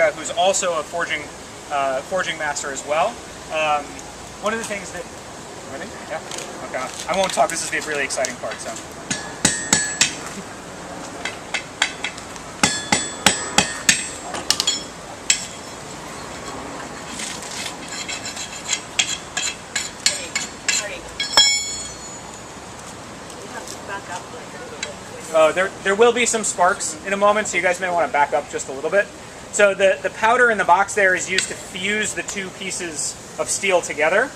Varga, who's also a forging master as well. One of the things that... Ready? Yeah? Okay. I won't talk. This is the really exciting part, so... There will be some sparks in a moment, so you guys may want to back up just a little bit. So the powder in the box there is used to fuse the two pieces of steel together.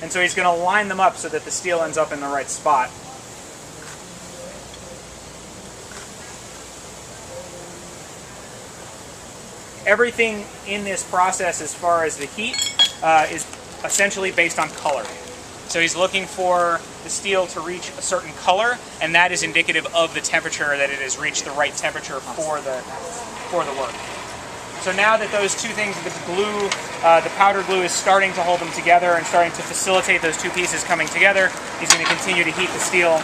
And so he's going to line them up so that the steel ends up in the right spot. Everything in this process as far as the heat is essentially based on color. So he's looking for the steel to reach a certain color, and that is indicative of the temperature, that it has reached the right temperature for the work. So now that those two things, the glue, the powder glue is starting to hold them together and starting to facilitate those two pieces coming together, he's going to continue to heat the steel.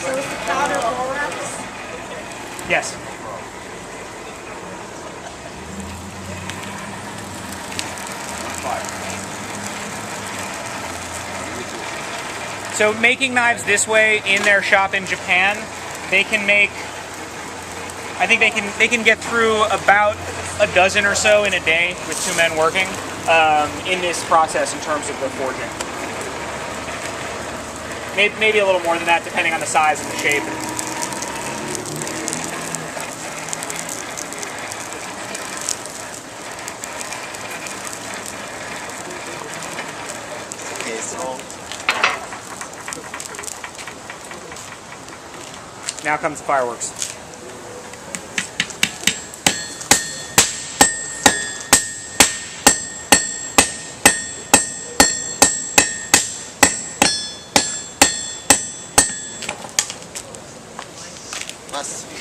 So is the powder borax? Yes. So making knives this way in their shop in Japan, they can make, I think they can get through about a dozen or so in a day with two men working in this process in terms of the forging. Maybe a little more than that, depending on the size and the shape. Okay, so now comes the fireworks. must be.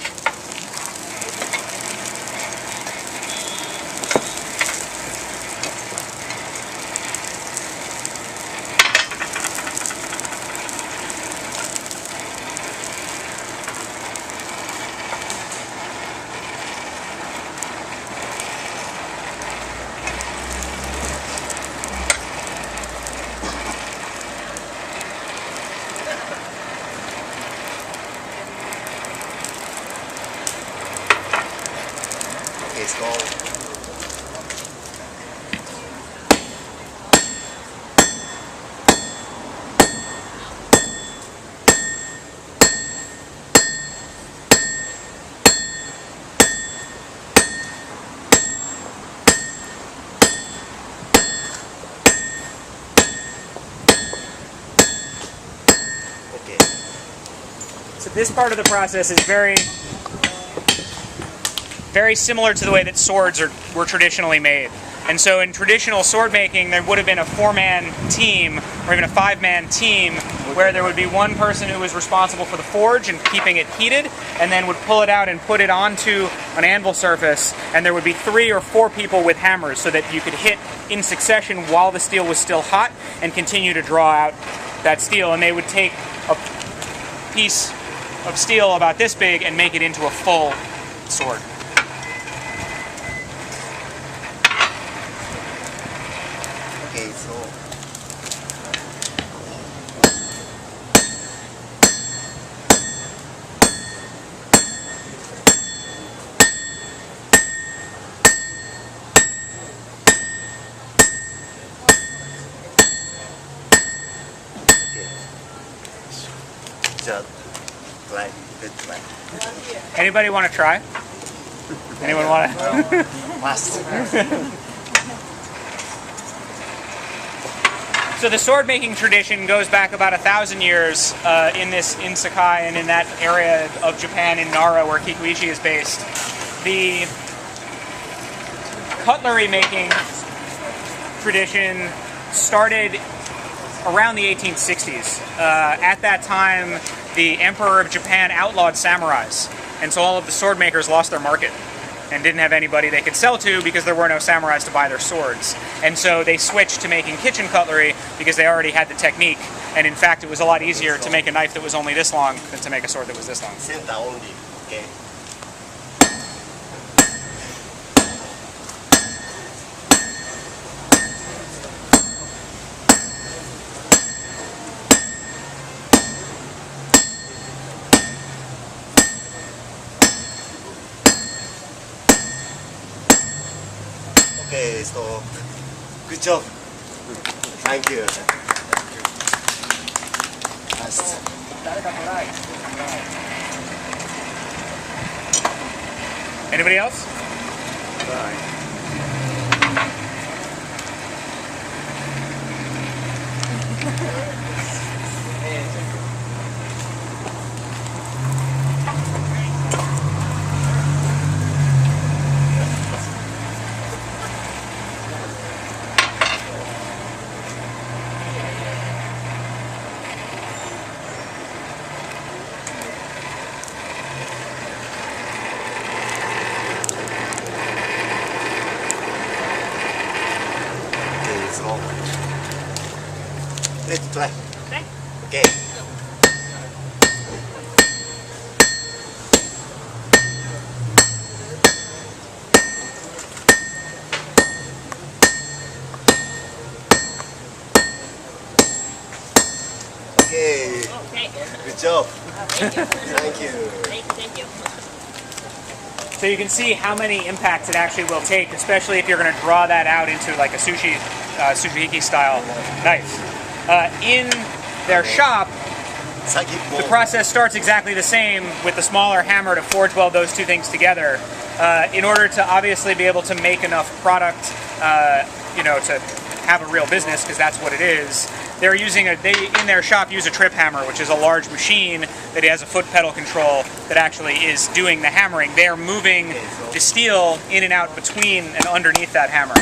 It's called. Okay. So this part of the process is very similar to the way that swords were traditionally made. And so in traditional sword making, there would have been a 4-man team, or even a 5-man team, where there would be one person who was responsible for the forge and keeping it heated, and then would pull it out and put it onto an anvil surface, and there would be 3 or 4 people with hammers so that you could hit in succession while the steel was still hot and continue to draw out that steel. And they would take a piece of steel about this big and make it into a full sword. Okay, so Let's try. Anybody want to try? Anyone want to? Must. So the sword making tradition goes back about 1,000 years in Sakai and in that area of Japan in Nara where Kikuichi is based. The cutlery making tradition started around the 1860s. At that time, the Emperor of Japan outlawed samurais, and so all of the sword makers lost their market and didn't have anybody they could sell to because there were no samurais to buy their swords. And so they switched to making kitchen cutlery because they already had the technique, and in fact it was a lot easier to make a knife that was only this long than to make a sword that was this long. Center only. Okay. Okay, so good job. Thank you. Last. Anybody else? Okay, so let's try. Okay. Okay. Okay, Okay. good job. Thank you. Thank you. Thank you. So you can see how many impacts it actually will take, especially if you're going to draw that out into like a Tsuchihiki style knife. In their shop, the process starts exactly the same with the smaller hammer to forge weld those two things together. In order to obviously be able to make enough product, to have a real business, because that's what it is. They're using in their shop use a trip hammer, which is a large machine that has a foot pedal control that actually is doing the hammering. They're moving the steel in and out between and underneath that hammer.